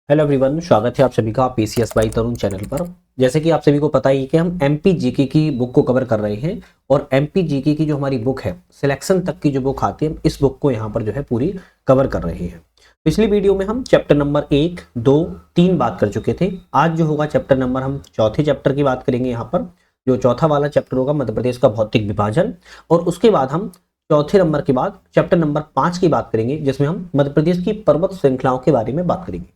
Hello everyone, स्वागत है आप सभी का पीसीएस बाई तरुण चैनल पर। जैसे कि आप सभी को पता ही है कि हम एमपी जीके की बुक को कवर कर रहे हैं और एमपी जीके की जो हमारी बुक है, सिलेक्शन तक की जो बुक आती है, इस बुक को यहाँ पर जो है पूरी कवर कर रहे हैं। पिछली वीडियो में हम चैप्टर नंबर 1, 2, 3 बात कर चुके थे। आज जो होगा चैप्टर नंबर, हम चौथे चैप्टर की बात करेंगे। यहाँ पर जो चौथा वाला चैप्टर होगा मध्य प्रदेश का भौतिक विभाजन, और उसके बाद हम चौथे नंबर के बाद चैप्टर नंबर 5 की बात करेंगे, जिसमें हम मध्य प्रदेश की पर्वत श्रृंखलाओं के बारे में बात करेंगे।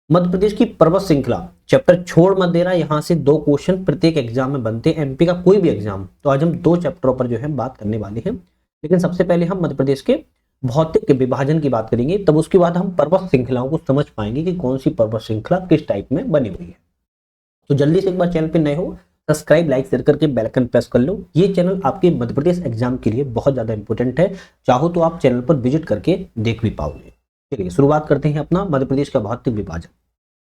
मध्य प्रदेश की पर्वत श्रृंखला चैप्टर छोड़ मत देना, यहां से 2 क्वेश्चन प्रत्येक एग्जाम में बनते हैं, एमपी का कोई भी एग्जाम। तो आज हम 2 चैप्टरों पर जो है बात करने वाले हैं। लेकिन सबसे पहले हम मध्य प्रदेश के भौतिक विभाजन की बात करेंगे, तब उसके बाद हम पर्वत श्रृंखलाओं को समझ पाएंगे कि कौन सी पर्वत श्रृंखला किस टाइप में बनी हुई है। तो जल्दी से एक बार चैनल पर नए हो, सब्सक्राइब लाइक शेयर करके बेल आइकन प्रेस कर लो। ये चैनल आपके मध्य प्रदेश एग्जाम के लिए बहुत ज्यादा इंपॉर्टेंट है। चाहो तो आप चैनल पर विजिट करके देख भी पाओगे। चलिए शुरुआत करते हैं अपना मध्य प्रदेश का भौतिक विभाजन।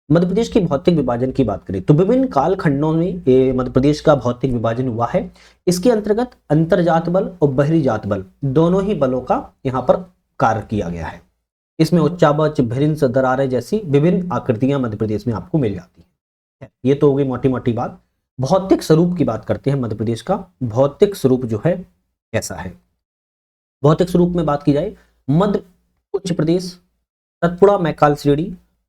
मध्य प्रदेश की भौतिक विभाजन की बात करें तो विभिन्न कालखंडों में मध्य प्रदेश का भौतिक विभाजन हुआ है। इसके अंतर्गत अंतरजात बल और बहिरी जात बल दोनों ही बलों का यहाँ पर कार्य किया गया है। इसमें उच्चावच, भिरिंस, दरारें जैसी विभिन्न आकृतियां मध्य प्रदेश में आपको मिल जाती है। ये तो होगी मोटी मोटी बात। भौतिक स्वरूप की बात करते हैं। मध्य प्रदेश का भौतिक स्वरूप जो है कैसा है। भौतिक स्वरूप में बात की जाए, मध्य उच्च प्रदेश, सतपुड़ा मैकाल श्रेणी,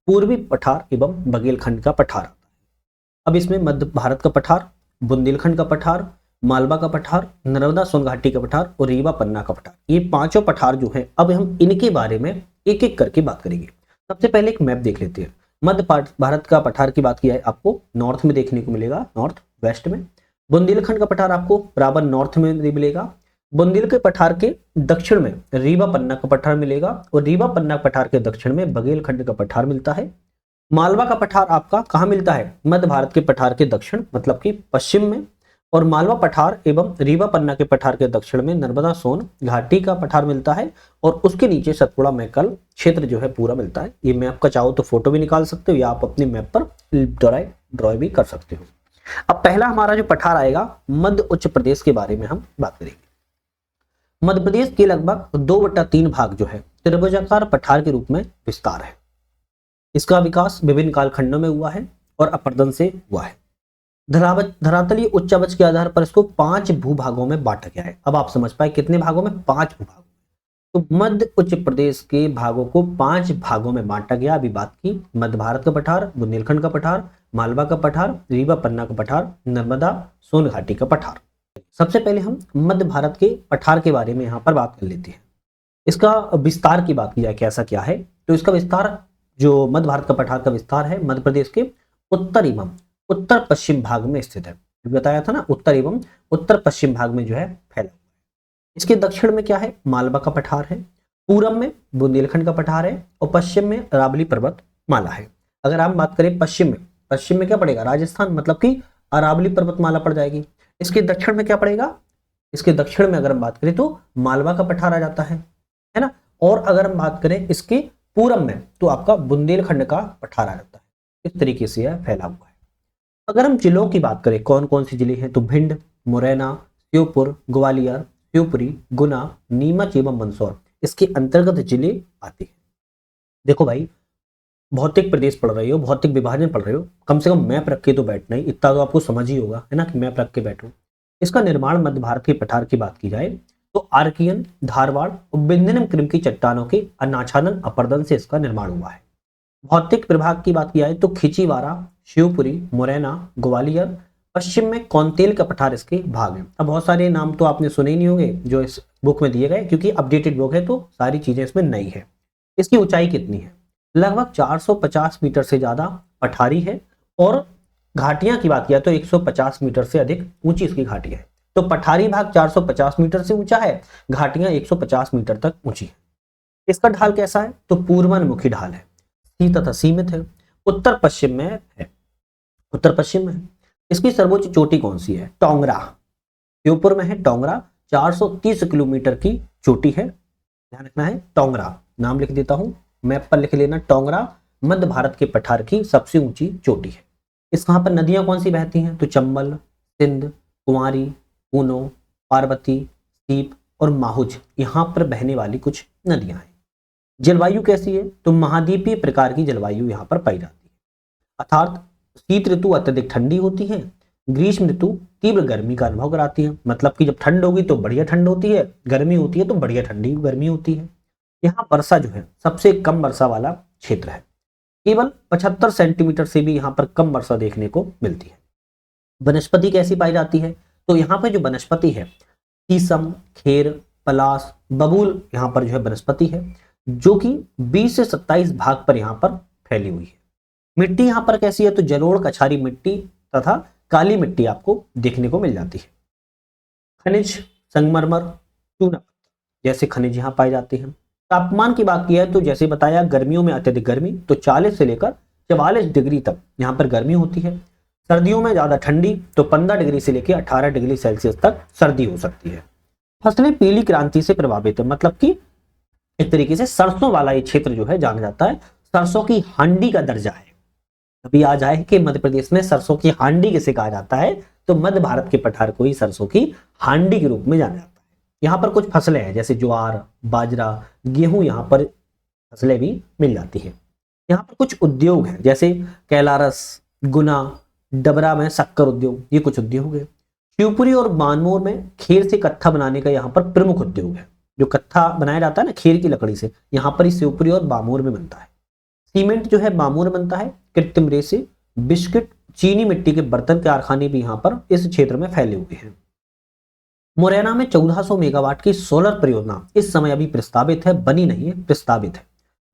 पूर्वी पठार एवं बघेलखंड का पठार आता है। अब इसमें मध्य भारत का पठार, बुंदेलखंड का पठार, मालवा का पठार, नर्मदा सोन घाटी का पठार और रीवा पन्ना का पठार, ये पांचों पठार जो हैं, अब हम इनके बारे में एक एक करके बात करेंगे। सबसे पहले एक मैप देख लेते हैं। मध्य भारत का पठार की बात की जाए, आपको नॉर्थ में देखने को मिलेगा, नॉर्थ वेस्ट में। बुंदेलखंड का पठार आपको बराबर नॉर्थ में मिलेगा। बुंदेल के पठार के दक्षिण में रीवा पन्ना का पठार मिलेगा और रीवा पन्ना पठार के दक्षिण में बघेलखंड का पठार मिलता है। मालवा का पठार आपका कहाँ मिलता है? मध्य भारत के पठार के दक्षिण मतलब कि पश्चिम में। और मालवा पठार एवं रीवा पन्ना के पठार के दक्षिण में नर्मदा सोन घाटी का पठार मिलता है और उसके नीचे सतपुड़ा मैकल क्षेत्र जो है पूरा मिलता है। ये मैप का चाहो तो फोटो भी निकाल सकते हो या आप अपने मैप पर ड्रॉ भी कर सकते हो। अब पहला हमारा जो पठार आएगा, मध्य उच्च प्रदेश के बारे में हम बात करेंगे। मध्य प्रदेश के लगभग 2/3 भाग जो है त्रिभुजाकार पठार के रूप में विस्तार है। इसका विकास विभिन्न कालखंडों में हुआ है और अपर्दन से हुआ है। धरातलीय उच्चावच के आधार पर इसको 5 भूभागों में बांटा गया है। अब आप समझ पाए कितने भागों में? 5 भूभागों। तो मध्य उच्च प्रदेश के भागों को 5 भागों में बांटा गया। अभी बात की मध्य भारत का पठार, बुंदेलखंड का पठार, मालवा का पठार, रीवा पन्ना का पठार, नर्मदा सोन घाटी का पठार। सबसे पहले हम मध्य भारत के पठार के बारे में यहाँ पर बात कर लेते हैं। इसका विस्तार की बात की जाए कैसा क्या है, तो इसका विस्तार, जो मध्य भारत का पठार का विस्तार है, मध्य प्रदेश के उत्तर एवं उत्तर पश्चिम भाग में स्थित है। बताया था ना, उत्तर एवं उत्तर पश्चिम भाग में जो है फैला हुआ है। इसके दक्षिण में क्या है? मालवा का पठार है। पूर्व में बुंदेलखंड का पठार है और पश्चिम में अरावली पर्वत माला है। अगर हम बात करें पश्चिम में क्या पड़ेगा? राजस्थान, मतलब कि अरावली पर्वतमाला पड़ जाएगी। इसके दक्षिण में क्या पड़ेगा? इसके दक्षिण में अगर हम बात करें तो मालवा का पठार आ जाता है ना। और अगर हम बात करें इसके पूरब में तो आपका बुंदेलखंड का पठार आ जाता है। इस तरीके से यह फैला हुआ है। अगर हम जिलों की बात करें, कौन कौन सी जिले हैं, तो भिंड, मुरैना, श्योपुर, ग्वालियर, शिवपुरी, गुना, नीमच एवं मंदसौर इसके अंतर्गत जिले आते हैं। देखो भाई, भौतिक प्रदेश पढ़ रहे हो, भौतिक विभाजन पढ़ रहे हो, कम से कम मैप रख के तो बैठना ही, इतना तो आपको समझ ही होगा, है ना, कि मैप रख के बैठो। इसका निर्माण मध्य भारत के पठार की बात की जाए तो आर्कियन, धारवाड़ और विंध्यन क्रम की चट्टानों के अनाच्छादन अपर्दन से इसका निर्माण हुआ है। भौतिक प्रभाग की बात की जाए तो खिचीवाड़ा, शिवपुरी, मुरैना, ग्वालियर, पश्चिम में कौंतेल का पठार इसके भाग हैं। अब बहुत सारे नाम तो आपने सुने ही नहीं होंगे जो इस बुक में दिए गए, क्योंकि अपडेटेड बुक है तो सारी चीजें इसमें नई है। इसकी ऊंचाई कितनी है? लगभग 450 मीटर से ज्यादा पठारी है और घाटियां की बात किया तो 150 मीटर से अधिक ऊंची इसकी घाटी है। तो पठारी भाग 450 मीटर से ऊंचा है, घाटियां 150 मीटर तक ऊंची है। इसका ढाल कैसा है? तो पूर्वान्मुखी ढाल है, तथा सीमित है, उत्तर पश्चिम में है, उत्तर पश्चिम में है। इसकी सर्वोच्च चोटी कौन सी है? टोंगरा, श्योपुर में है टोंगरा, 430 किलोमीटर की चोटी है। ध्यान रखना है, टोंगरा नाम लिख देता हूं, मैप पर लिख लेना। टोंगरा मध्य भारत के पठार की सबसे ऊंची चोटी है। इस वहां पर नदियां कौन सी बहती हैं? तो चंबल, सिंध, कुंवारी, ऊनो, पार्वती, सीप और माहुज यहां पर बहने वाली कुछ नदियां हैं। जलवायु कैसी है? तो महाद्वीपीय प्रकार की जलवायु यहाँ पर पाई जाती है। अर्थात शीत ऋतु अत्यधिक ठंडी होती है, ग्रीष्म ऋतु तीव्र गर्मी का अनुभव कराती है। मतलब कि जब ठंड होगी तो बढ़िया ठंड होती है, गर्मी होती है तो बढ़िया ठंडी गर्मी होती है। यहाँ वर्षा जो है सबसे कम वर्षा वाला क्षेत्र है, केवल 75 सेंटीमीटर से भी यहाँ पर कम वर्षा देखने को मिलती है। वनस्पति कैसी पाई जाती है, तो यहाँ पर जो वनस्पति है शीशम, खेर, पलास, बबूल यहाँ पर जो है वनस्पति है, जो कि 20 से 27 भाग पर यहाँ पर फैली हुई है। मिट्टी यहाँ पर कैसी है, तो जलोढ़ कछारी मिट्टी तथा काली मिट्टी आपको देखने को मिल जाती है। खनिज संगमरमर, चूना जैसे खनिज यहाँ पाए जाते हैं। तापमान की बात की है तो जैसे बताया गर्मियों में अत्यधिक गर्मी, तो 40 से लेकर 44 डिग्री तक यहाँ पर गर्मी होती है। सर्दियों में ज्यादा ठंडी, तो 15 डिग्री से लेकर 18 डिग्री सेल्सियस तक सर्दी हो सकती है। फसलें पीली क्रांति से प्रभावित है, मतलब कि एक तरीके से सरसों वाला ये क्षेत्र जो है जाना जाता है सरसों की हांडी का दर्जा है। अभी आ जाए कि मध्य प्रदेश में सरसों की हांडी किसे कहा जाता है, तो मध्य भारत के पठार को ही सरसों की हांडी के रूप में जाना जाता है। यहाँ पर कुछ फसलें हैं जैसे ज्वार, बाजरा, गेहूं, यहाँ पर फसलें भी मिल जाती है। यहाँ पर कुछ उद्योग हैं जैसे कैलारस, गुना, डबरा में शक्कर उद्योग, ये कुछ उद्योग है। शिवपुरी और बानमोर में खेर से कत्था बनाने का यहाँ पर प्रमुख उद्योग है। जो कत्था बनाया जाता है ना खेर की लकड़ी से, यहाँ पर शिवपुरी और बामोर में बनता है। सीमेंट जो है बामोर में बनता है। कृत्रिम रेसे, बिस्किट, चीनी मिट्टी के बर्तन कारखाने भी यहाँ पर इस क्षेत्र में फैले हुए हैं। मुरैना में 1400 मेगावाट की सोलर परियोजना इस समय अभी प्रस्तावित है, बनी नहीं है, प्रस्तावित है।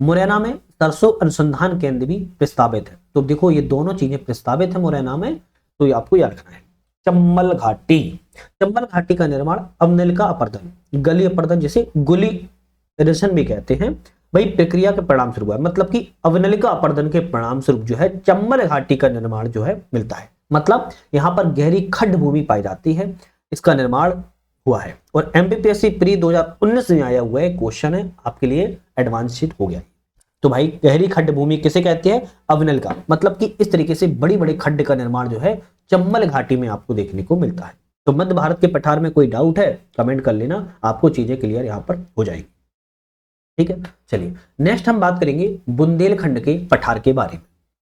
मुरैना में सरसों अनुसंधान केंद्र भी प्रस्तावित है। तो देखो ये दोनों चीजें प्रस्तावित है मुरैना में, तो ये आपको याद रखना है। चंबल घाटी, चंबल घाटी का निर्माण अवनलिका अपर्दन, गली अपर्दन जिसे गुली रेशन भी कहते हैं, वही प्रक्रिया के परिणाम स्वरूप है। मतलब कि अवनलिका अपर्दन के परिणाम स्वरूप जो है चंबल घाटी का निर्माण जो है मिलता है। मतलब यहाँ पर गहरी खड्ड भूमि पाई जाती है, इसका निर्माण हुआ है। और एमपीपीएससी प्री 2019 में आया हुआ है क्वेश्चन है आपके लिए, एडवांस शीट हो गया। तो भाई गहरी खड्ड भूमि किसे कहते हैं, अवनलिका। मतलब कि इस तरीके से बड़ी बड़ी खड्ड का निर्माण जो है चंबल घाटी में आपको देखने को मिलता है। तो मध्य भारत के पठार में कोई डाउट है कमेंट कर लेना, आपको चीजें क्लियर यहाँ पर हो जाएगी। ठीक है, चलिए नेक्स्ट हम बात करेंगे बुंदेलखंड के पठार के बारे में।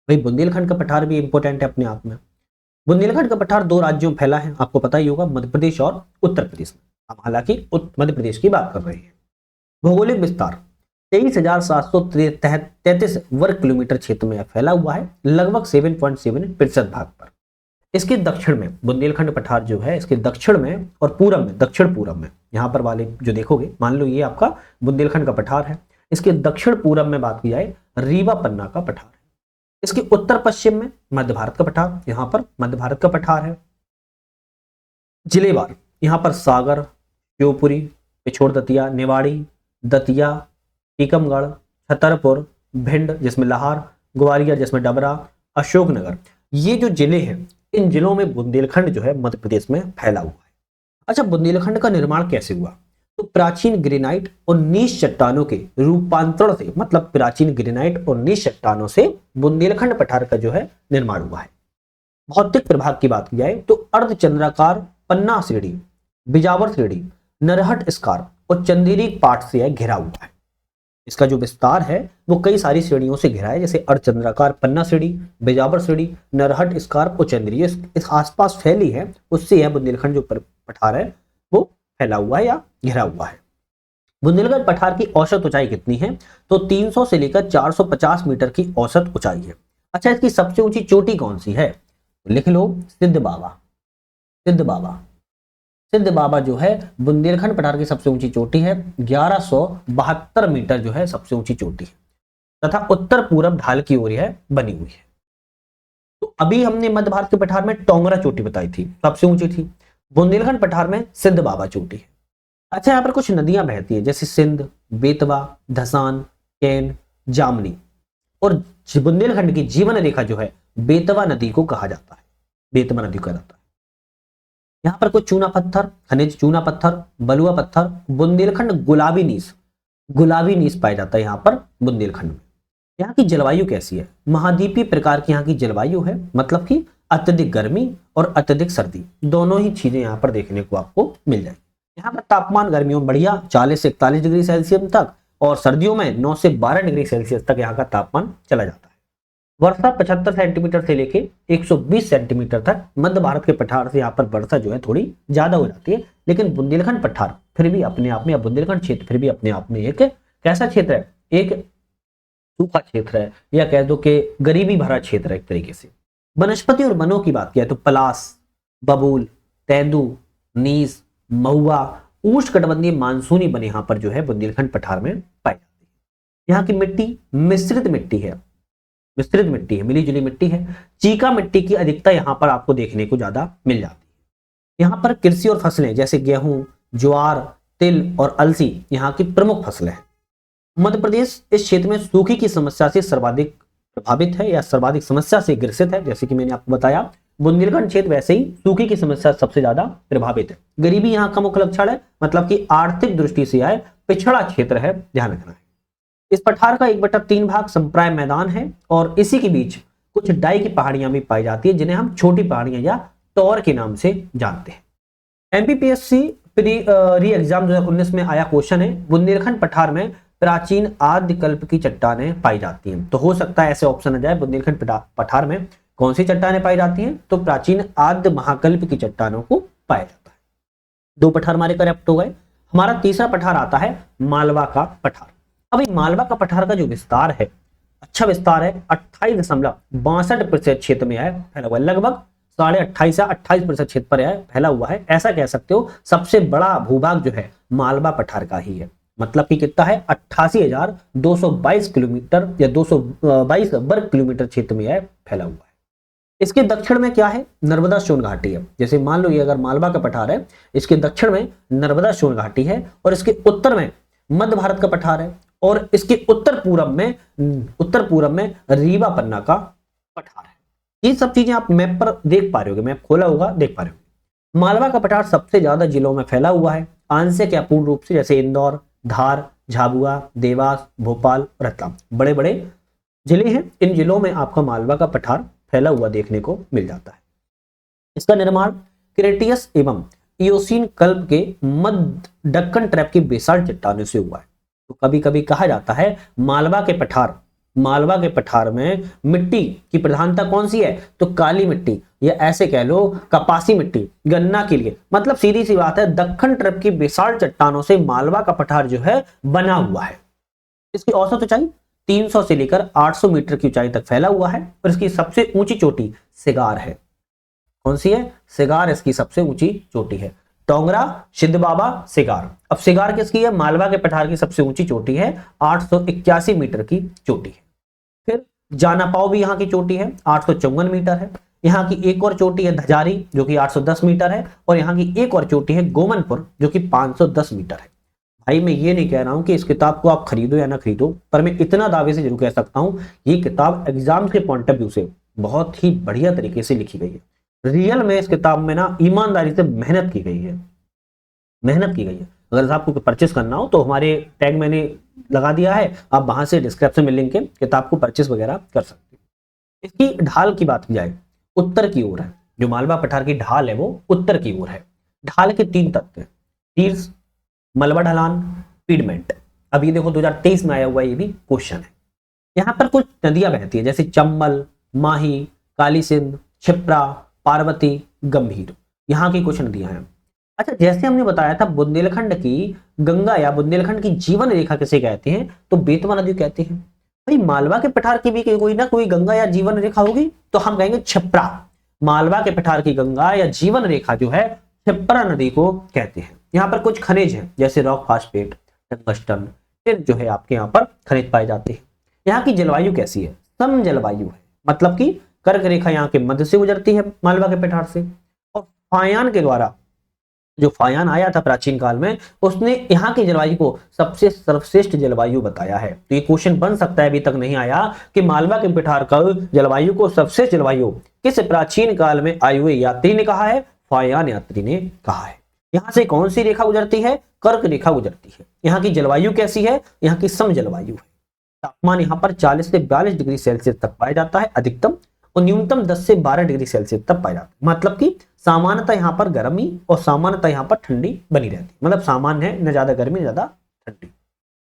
भाई बुंदेलखंड का पठार भी इंपॉर्टेंट है अपने आप में। बुंदेलखंड का पठार 2 राज्यों में फैला है, आपको पता ही होगा, मध्य प्रदेश और उत्तर प्रदेश में। हम हालांकि मध्य प्रदेश की बात कर रहे हैं। भौगोलिक विस्तार 23,733 वर्ग किलोमीटर क्षेत्र में फैला हुआ है, लगभग 7.7% भाग पर। इसके दक्षिण में बुंदेलखंड पठार जो है, इसके दक्षिण में और पूरब में, दक्षिण पूरब में, यहाँ पर वाले जो देखोगे, मान लो ये आपका बुंदेलखंड का पठार है, इसके दक्षिण पूरब में बात की जाए रीवा पन्ना का पठार है। इसके उत्तर पश्चिम में मध्य भारत का पठार, यहाँ पर मध्य भारत का पठार है। जिलेवार यहाँ पर सागर, शिवपुरी, पिछोर दतिया, निवाड़ी, दतिया, टीकमगढ़, छतरपुर, भिंड जिसमें लाहौर, ग्वालियर जिसमें डबरा, अशोकनगर, ये जो जिले हैं, इन जिलों में बुंदेलखंड जो है मध्य प्रदेश में फैला हुआ है। अच्छा, बुंदेलखंड का निर्माण कैसे हुआ, तो प्राचीन ग्रेनाइट और नीच चट्टानों के रूपांतरण से, मतलब प्राचीन ग्रेनाइट और नीच चट्टानों से बुंदेलखंड पठार का जो है निर्माण हुआ है। भौतिक प्रभाग की बात की जाए तो अर्धचंद्राकार पन्ना श्रेणी, बिजावर श्रेणी, नरहट स्कार और चंदेरी पाट से घिरा हुआ है। इसका जो विस्तार है वो कई सारी श्रेणियों से घिरा है, जैसे अर्धचंद्राकार पन्ना श्रेणी, बिजावर श्रेणी, नरहट स्कार और चंदेरी इस आसपास फैली है, उससे यह बुंदेलखंड जो पठार है वो फैला हुआ है या घिरा हुआ है। बुंदेलखंड पठार की औसत ऊंचाई कितनी है, तो 300 से लेकर 450 मीटर की औसत ऊंचाई है। अच्छा, इसकी सबसे ऊंची चोटी कौन सी है, लिख लो, सिद्ध बाबा। सिद्ध बाबा, सिद्ध बाबा जो है बुंदेलखंड पठार की सबसे ऊंची चोटी है, 1172 मीटर जो है सबसे ऊंची चोटी है, तथा उत्तर पूरब ढाल की ओर है बनी हुई है। तो अभी हमने मध्य भारत के पठार में टोंगरा चोटी बताई थी, सबसे ऊंची थी। बुंदेलखंड पठार में सिद्ध बाबा चोटी है। अच्छा, यहाँ पर कुछ नदियां बहती है जैसे सिंध, बेतवा, धसान, कैन, जामनी, और बुंदेलखंड की जीवन रेखा जो है बेतवा नदी को कहा जाता है, बेतवा नदी को कहा जाता है। यहाँ पर कुछ चूना पत्थर, खनिज चूना पत्थर, बलुआ पत्थर, बुंदेलखंड गुलाबी नीस पाया जाता है यहाँ पर बुंदेलखंड में। यहाँ की जलवायु कैसी है, महाद्वीपीय प्रकार की यहाँ की जलवायु है, मतलब कि अत्यधिक गर्मी और अत्यधिक सर्दी दोनों ही चीजें यहाँ पर देखने को आपको मिल जाएगी। यहाँ पर तापमान गर्मियों में बढ़िया 40 से 41 डिग्री सेल्सियस तक, और सर्दियों में 9 से 12 डिग्री सेल्सियस तक यहाँ का तापमान चला जाता है। वर्षा 75 सेंटीमीटर से लेके 120 सेंटीमीटर तक मध्य भारत के पठार से यहाँ पर वर्षा जो है थोड़ी ज्यादा हो जाती है, लेकिन बुंदेलखंड पठार फिर भी अपने आप में, या बुंदेलखंड क्षेत्र फिर भी अपने आप में एक कैसा क्षेत्र है, एक सूखा क्षेत्र है, या कह दो कि गरीबी भरा क्षेत्र है एक तरीके से। वनस्पति और वनों की बात किया तो पलास, बबूल, तेंदू, नीस, महुआ, उष्णकटिबंधीय मानसूनी वन यहाँ पर जो है बुंदेलखंड पठार में पाई जाती है। यहाँ की मिट्टी मिश्रित मिट्टी है, मिश्रित मिट्टी है, मिली जुली मिट्टी है। चीका मिट्टी की अधिकता यहाँ पर आपको देखने को ज्यादा मिल जाती है। यहाँ पर कृषि और फसलें जैसे गेहूं, ज्वार, तिल और अलसी यहाँ की प्रमुख फसलें हैं। मध्य प्रदेश इस क्षेत्र में सूखे की समस्या से सर्वाधिक प्रभावित है या सर्वाधिक समस्या से ग्रसित है। जैसे कि मैंने आपको बताया, बुंदेलखंड क्षेत्र वैसे ही सूखे की समस्या सबसे ज्यादा प्रभावित है। गरीबी यहाँ का मुख्य लक्षण है, मतलब कि आर्थिक दृष्टि से यह पिछड़ा क्षेत्र है, ध्यान रखना है। इस पठार का 1/3 भाग संप्राय मैदान है और इसी के बीच कुछ डाई की पहाड़ियां भी पाई जाती है, जिन्हें हम छोटी पहाड़ियां या टॉर के नाम से जानते हैं। एमपीपीएससी री एग्जाम 2019 में आया क्वेश्चन है, बुंदेलखंड पठार में प्राचीन आद्य कल्प की चट्टानें पाई जाती हैं। तो हो सकता है ऐसे ऑप्शन आ जाए, बुंदेलखंड पठार में कौन सी चट्टानें पाई जाती हैं, तो प्राचीन आद्य महाकल्प की चट्टानों को पाया जाता है। 2 पठार हमारे करेक्ट हो गए। हमारा तीसरा पठार आता है मालवा का पठार। अब मालवा का पठार का जो विस्तार है, अच्छा विस्तार है, 28.62% क्षेत्र में है फैला हुआ है, लगभग 28.5 से 28% क्षेत्र पर है फैला हुआ है। ऐसा कह सकते हो सबसे बड़ा भूभाग जो है मालवा पठार का ही है, मतलब कि कितना है 88,222 किलोमीटर या 222 वर्ग किलोमीटर क्षेत्र में है फैला हुआ है। इसके दक्षिण में क्या है, नर्मदा सोन घाटी है। जैसे मान लो ये अगर मालवा का पठार है, इसके दक्षिण में नर्मदा सोन घाटी है और इसके उत्तर में मध्य भारत का पठार है और इसके उत्तर पूरब में रीवा पन्ना का पठार है। ये सब चीजें आप मैप पर देख पा रहे हो, मैप खोला होगा देख पा रहे हो। मालवा का पठार सबसे ज्यादा जिलों में फैला हुआ है, आंशिक या पूर्ण रूप से, जैसे इंदौर, धार, झाबुआ, देवास, भोपाल, रतलाम बड़े बड़े जिले हैं। इन जिलों में आपका मालवा का पठार फैला हुआ देखने को मिल जाता है। इसका निर्माण क्रेटियस एवं इयोसीन कल्प के मध्य दक्कन ट्रैप की बेसाल्ट चट्टानों से हुआ है। तो कभी कभी कहा जाता है मालवा के पठार में मिट्टी की प्रधानता कौन सी है, तो काली मिट्टी या ऐसे कह लो कपासी मिट्टी गन्ना के लिए, मतलब सीधी सी बात है दक्कन ट्रैप की बेसाल्ट चट्टानों से मालवा का पठार जो है बना हुआ है। इसकी औसत ऊंचाई 300 से लेकर 800 मीटर की ऊंचाई तक फैला हुआ है और इसकी सबसे ऊंची चोटी सिगार है। कौन सी है, सिगार इसकी सबसे ऊंची चोटी है। टोंगरा, सिद्ध बाबा, सिगार। अब सिगार किसकी है, मालवा के पठार की सबसे ऊंची चोटी है, 881 मीटर की चोटी है। फिर जानापाव भी यहाँ की चोटी है, 854 मीटर है। यहाँ की एक और चोटी है धजारी जो कि 810 मीटर है और यहाँ की एक और चोटी है गोमनपुर जो कि 510 मीटर है। भाई मैं ये नहीं कह रहा हूं कि इस किताब को आप खरीदो या ना खरीदो, पर मैं इतना दावे से जरूर कह सकता हूं ये किताब एग्जाम के पॉइंट ऑफ व्यू से बहुत ही बढ़िया तरीके से लिखी गई है। रियल में इस किताब में ना ईमानदारी से मेहनत की गई है। अगर आपको परचेस करना हो तो हमारे टैग मैंने लगा दिया है, आप वहां से डिस्क्रिप्शन में लिंक के किताब को परचेस वगैरह कर सकते हैं। इसकी ढाल की बात की जाए, उत्तर की ओर है, जो मालवा पठार की ढाल है वो उत्तर की ओर है। ढाल के 3 तत्व हैं, शीर्ष, मलबा ढलान, पीडमेंट। अब ये देखो 2023 में आया हुआ ये भी क्वेश्चन है। यहाँ पर कुछ नदियां बहती है जैसे चंबल, माही, काली सिंध, क्षिप्रा, पार्वती, गंभीर, यहाँ की कुछ नदियां हैं। अच्छा, जैसे हमने बताया था बुंदेलखंड की गंगा या बुंदेलखंड की जीवन रेखा किसे कहते हैं, तो बेतवा नदी कहते हैं। भाई मालवा के पठार की भी कोई ना कोई गंगा या जीवन रेखा होगी, तो हम कहेंगे क्षिप्रा। मालवा के पठार की गंगा या जीवन रेखा जो है क्षिप्रा नदी को कहते हैं। यहाँ पर कुछ खनिज हैं जैसे रॉक फास्फेट, टंगस्टन, जो है आपके यहाँ पर खनिज पाए जाते हैं। यहाँ की जलवायु कैसी है, सम जलवायु है, मतलब कि कर्क रेखा यहाँ के मध्य से गुजरती है मालवा के पठार से। और फायान के द्वारा, जो फायान आया था प्राचीन काल में, उसने यहाँ की जलवायु को सबसे सर्वश्रेष्ठ जलवायु बताया है। तो ये क्वेश्चन बन सकता है, अभी तक नहीं आया, कि मालवा के पठार का जलवायु को सबसे जलवायु किस प्राचीन काल में आए हुए यात्री ने कहा है, फायान यात्री ने कहा है। यहाँ से कौन सी रेखा गुजरती है, कर्क रेखा गुजरती है। यहाँ की जलवायु कैसी है, यहाँ की सम जलवायु है। तापमान यहाँ पर 40 से 42 डिग्री सेल्सियस तक पाया जाता है अधिकतम, और न्यूनतम 10 से 12 डिग्री सेल्सियस तक पाया जाता है। मतलब कि सामान्यतः यहाँ पर गर्मी और सामान्यतः यहाँ पर ठंडी बनी रहती है, मतलब सामान्य है, न ज्यादा गर्मी न ज्यादा ठंडी।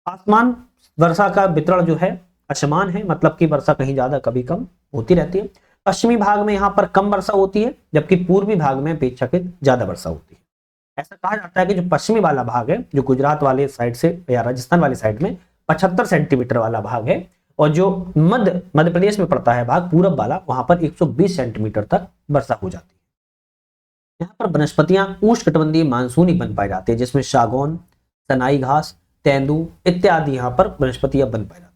आसमान वर्षा का वितरण जो है असमान है, मतलब कि वर्षा कहीं ज्यादा कभी कम होती रहती है। पश्चिमी भाग में यहाँ पर कम वर्षा होती है, जबकि पूर्वी भाग में अपेक्षाकृत ज्यादा वर्षा होती है। ऐसा कहा जाता है कि जो पश्चिमी वाला भाग है, जो गुजरात वाले साइड से या राजस्थान वाली साइड में 75 सेंटीमीटर वाला भाग है, और जो मध्य प्रदेश में पड़ता है भाग पूरब वाला, वहां पर 120 सेंटीमीटर तक वर्षा हो जाती है। यहाँ पर वनस्पतियां उष्णकटिबंधीय मानसूनी बन पाई जाती है, जिसमें सागौन, सनाई घास, तेंदू इत्यादि यहाँ पर वनस्पतियां बन पाई जाती है।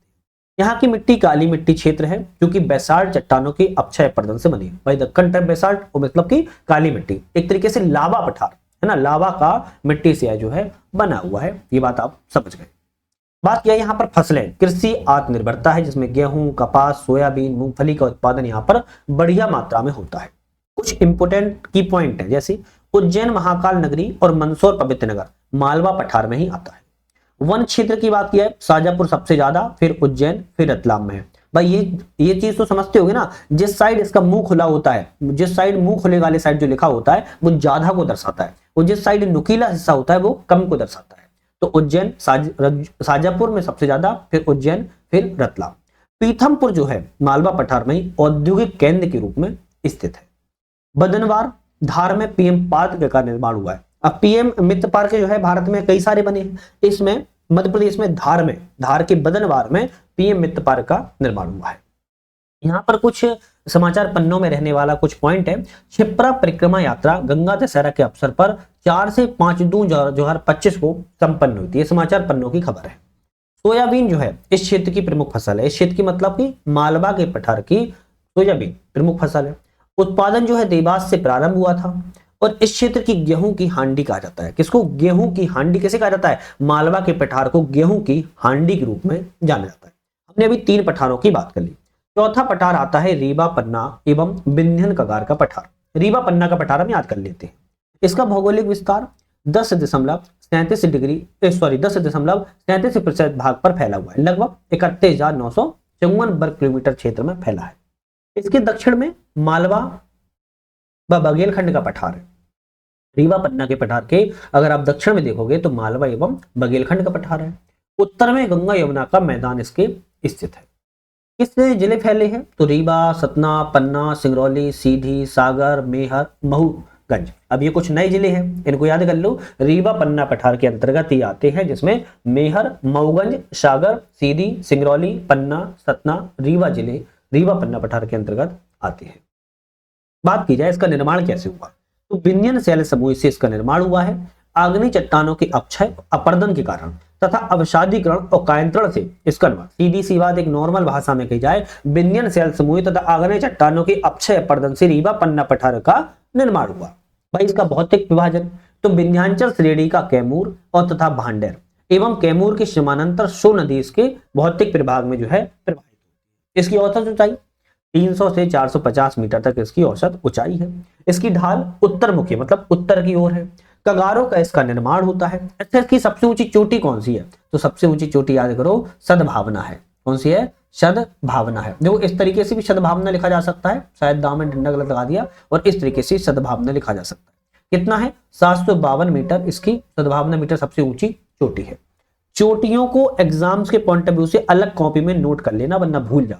यहाँ की मिट्टी काली मिट्टी क्षेत्र है, क्योंकि बेसाल्ट चट्टानों के अपक्षय अपरदन से बनी है। भाई दक्कन टाइप बेसाल्ट मतलब कि काली मिट्टी, एक तरीके से लावा पठार है ना, लावा का मिट्टी से जो है बना हुआ है, ये बात आप समझ गए। बात किया यहाँ पर फसलें, कृषि आत्मनिर्भरता है, जिसमें गेहूं, कपास, सोयाबीन, मूंगफली का उत्पादन यहाँ पर बढ़िया मात्रा में होता है। कुछ इंपोर्टेंट की पॉइंट है, जैसे उज्जैन महाकाल नगरी और मंदसौर पवित्र नगर मालवा पठार में ही आता है। वन क्षेत्र की बात किया है, शाजापुर सबसे ज्यादा, फिर उज्जैन, फिर रतलाम में है। भाई ये चीज तो समझते होगे ना, जिस साइड इसका मुंह खुला होता है, जिस साइड मुंह खुले वाले साइड जो लिखा होता है वो ज्यादा को दर्शाता है, और जिस साइड नुकीला हिस्सा होता है वो कम को दर्शाता है। तो उज्जैन शाजापुर में सबसे ज्यादा, फिर उज्जैन, फिर रतलाम। पीथमपुर जो है मालवा पठार में औद्योगिक केंद्र के रूप में स्थित है। बदनवार धार में पीएम पार्क का निर्माण हुआ है। अब पीएम मित्र पार्क जो है भारत में कई सारे बने हैं, इसमें मध्य प्रदेश में धार के बदनवार में पीएम मित्र पार्क का निर्माण हुआ है। यहाँ पर कुछ समाचार पन्नों में रहने वाला कुछ पॉइंट है। क्षिप्रा परिक्रमा यात्रा गंगा दशहरा के अवसर पर 4 से 5 जून 2025 को संपन्न हुई थी। ये समाचार पन्नों की खबर है। सोयाबीन जो है इस क्षेत्र की प्रमुख फसल है। इस क्षेत्र की मतलब कि मालवा के पठार की सोयाबीन प्रमुख फसल है। उत्पादन जो है देवास से प्रारंभ हुआ था, और इस क्षेत्र की गेहूं की हांडी कहा जाता है। किसको? गेहूं की हांडी कैसे कहा जाता है? मालवा के पठार को गेहूं की हांडी के रूप में जाना जाता है। हमने अभी 3 पठारों की बात कर ली। चौथा पठार आता है रीवा पन्ना एवं विंध्यन कगार का पठार। रीवा पन्ना का पठार हम याद कर लेते हैं। इसका भौगोलिक विस्तार 10.37% भाग पर फैला हुआ है, लगभग 31,954 वर्ग किलोमीटर क्षेत्र में फैला है। इसके दक्षिण में मालवा व बघेलखंड का पठार है। रीवा पन्ना के पठार के अगर आप दक्षिण में देखोगे तो मालवा एवं बघेलखंड का पठार है। उत्तर में गंगा यमुना का मैदान इसके स्थित है। कितने जिले फैले हैं? तो रीवा, सतना, पन्ना, सिंगरौली, सीधी, सागर, मेहर, महूगंज। अब ये कुछ नए जिले हैं, इनको याद कर लो। रीवा पन्ना पठार के अंतर्गत ये आते हैं, जिसमें मेहर, महूगंज, सागर, सीधी, सिंगरौली, पन्ना, सतना, रीवा जिले रीवा पन्ना पठार के अंतर्गत आते हैं। बात की जाए इसका निर्माण कैसे हुआ, तो विंध्यन शैल समूह से इसका निर्माण हुआ है। आग्नेय चट्टानों के अपक्षय अपरदन के कारण तथा अवसादीकरण और कायंत्रण से इसका निर्माण, सीधी सी बात एक नॉर्मल भाषा में कही जाए, विंध्यन शैल समूह तथा आग्नेय चट्टानों के अपक्षय अपरदन से रीवा पन्ना पठार का निर्माण हुआ। भाई इसका भौतिक विभाजन, तो विंध्याचल श्रेणी का कैमूर और तथा भांडेर एवं कैमूर के समानांतर सो नदी इसके भौतिक प्रभाग में जो है प्रवाहित। इसकी औसत ऊंचाई 300 से 450 मीटर तक इसकी औसत ऊंचाई है। इसकी ढाल उत्तरमुखी मतलब उत्तर की ओर है। कगारों का इसका निर्माण होता है। अच्छा, इसकी सबसे ऊंची चोटी कौन सी है? तो सबसे ऊंची चोटी याद करो सद्भावना है। कौन सी है? सद्भावना है। देखो इस तरीके से भी सद्भावना लिखा जा सकता है, शायद दाम में डंडा गलत लगा दिया, और इस तरीके से सद्भावना लिखा जा सकता है। कितना है? 752 मीटर इसकी सद्भावना मीटर सबसे ऊंची चोटी है। चोटियों को एग्जाम्स के पॉइंट ऑफ व्यू से अलग कॉपी में नोट कर लेना, वरना भूल जाओ।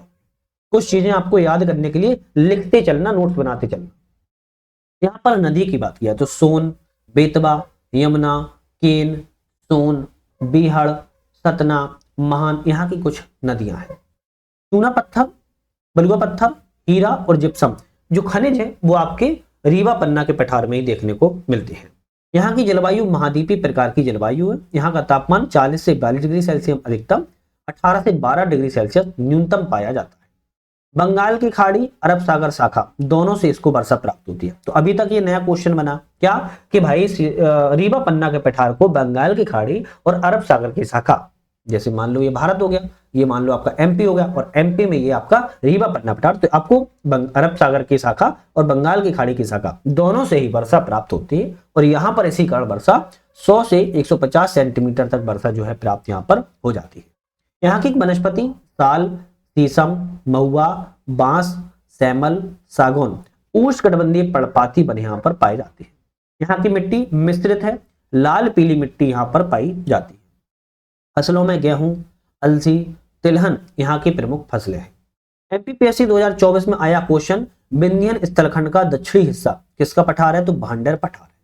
कुछ चीजें आपको याद करने के लिए लिखते चलना, नोट्स बनाते चलना। यहां पर नदी की बात किया तो सोन, बेतवा, यमुना, केन, सोन, बीहड़, सतना, महान, यहाँ की कुछ नदियां हैं। चूना पत्थर, बलुआ पत्थर, हीरा और जिप्सम जो खनिज है वो आपके रीवा पन्ना के पठार में ही देखने को मिलते हैं। यहाँ की जलवायु महाद्वीपीय प्रकार की जलवायु है। यहाँ का तापमान 40 से 42 डिग्री सेल्सियस अधिकतम, 18 से 12 डिग्री सेल्सियस न्यूनतम पाया जाता है। बंगाल की खाड़ी, अरब सागर शाखा दोनों से इसको वर्षा प्राप्त होती है। तो अभी तक ये नया क्वेश्चन बना क्या कि भाई रीवा पन्ना के पठार को बंगाल की खाड़ी और अरब सागर की शाखा, जैसे मान लो ये भारत हो गया, ये मान लो आपका एमपी हो गया, और एमपी में ये आपका रीवा पन्ना पठार, तो आपको अरब सागर की शाखा और बंगाल की खाड़ी की शाखा दोनों से ही वर्षा प्राप्त होती है। और यहाँ पर इसी कारण वर्षा 100 से 150 सेंटीमीटर तक वर्षा जो है प्राप्त यहाँ पर हो जाती है। यहाँ की वनस्पति साल, शीशम, महुआ, बांस, सैमल, सागौन उष्णकटिबंधीय पर्णपाती वन यहाँ पर पाए जाते हैं। यहाँ की मिट्टी मिश्रित है, लाल पीली मिट्टी यहाँ पर पाई जाती है। फसलों में गेहूं, अलसी, तिलहन यहाँ की प्रमुख फसलें हैं। एमपीपीएससी 2024 में आया क्वेश्चन, विंध्यन स्थलखंड का दक्षिणी हिस्सा किसका पठार है? तो भांडेर पठार है।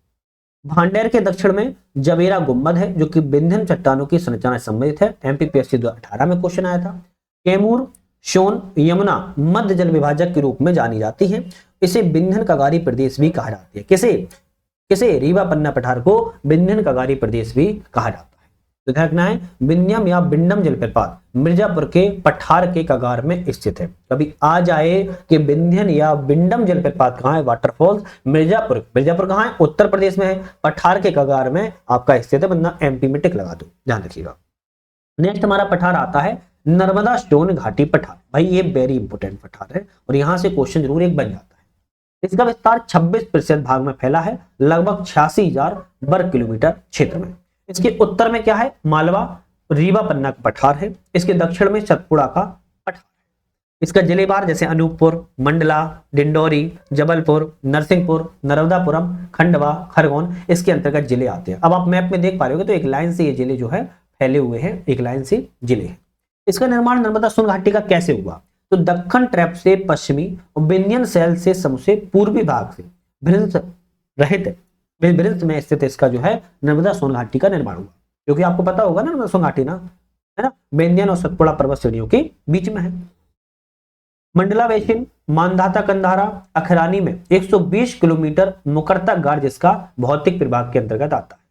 भांडेर के दक्षिण में जवेरा गुम्बद है जो कि विंध्यन चट्टानों की संरचना से संबंधित है। एमपीपीएससी 2018 में क्वेश्चन आया था। कैमूर, सोन, यमुना मध्य जल विभाजक के रूप में जानी जाती है। इसे विंध्यन कगारी प्रदेश भी कहा जाती है। किसे रीवा पन्ना पठार को विंध्यन कगारी प्रदेश भी कहा जाता है। तो ध्यान रखना है, विंध्यम या बिंडम जलप्रपात मिर्जापुर के पठार के कगार में स्थित है। कभी आ जाए कि विंध्यन या बिंडम जलप्रपात कहाँ है, वाटरफॉल्स मिर्जापुर कहाँ है? उत्तर प्रदेश में है, पठार के कगार में आपका स्थित है। बंदा एमपी में टिक लगा दो, ध्यान रखिएगा। नेक्स्ट हमारा पठार आता है नर्मदा सोन घाटी पठार। भाई ये वेरी इंपोर्टेंट पठार है और यहां से क्वेश्चन जरूर एक बन जाता है। इसका विस्तार 26% भाग में फैला है, लगभग 86,000 वर्ग किलोमीटर क्षेत्र में। इसके उत्तर में क्या है? मालवा रीवा पन्ना का पठार है। इसके दक्षिण में सतपुड़ा का पठार है। इसका जिलेवार जैसे अनूपपुर, मंडला, डिंडोरी, जबलपुर, नरसिंहपुर, नर्मदापुरम, खंडवा, खरगोन इसके अंतर्गत जिले आते हैं। अब आप मैप में देख पा रहे हो तो एक लाइन से ये जिले जो है फैले हुए हैं, एक लाइन से जिले हैं। इसका निर्माण नर्मदा सोन घाटी का कैसे हुआ? तो दक्कन ट्रैप से पश्चिमी और विंध्यन शैल से समूचे पूर्वी भाग से भृंश में स्थित इसका जो है नर्मदा सोन घाटी का निर्माण हुआ। क्योंकि आपको पता होगा ना नर्मदा सोन घाटी ना, है ना, विंध्यन और सतपुड़ा पर्वत श्रेणियों के बीच में है। मंडला बेसिन, मानधाता कंधारा, अखरानी में 120 किलोमीटर मुकरता गार जिसका भौतिक प्रभाग के अंतर्गत आता है।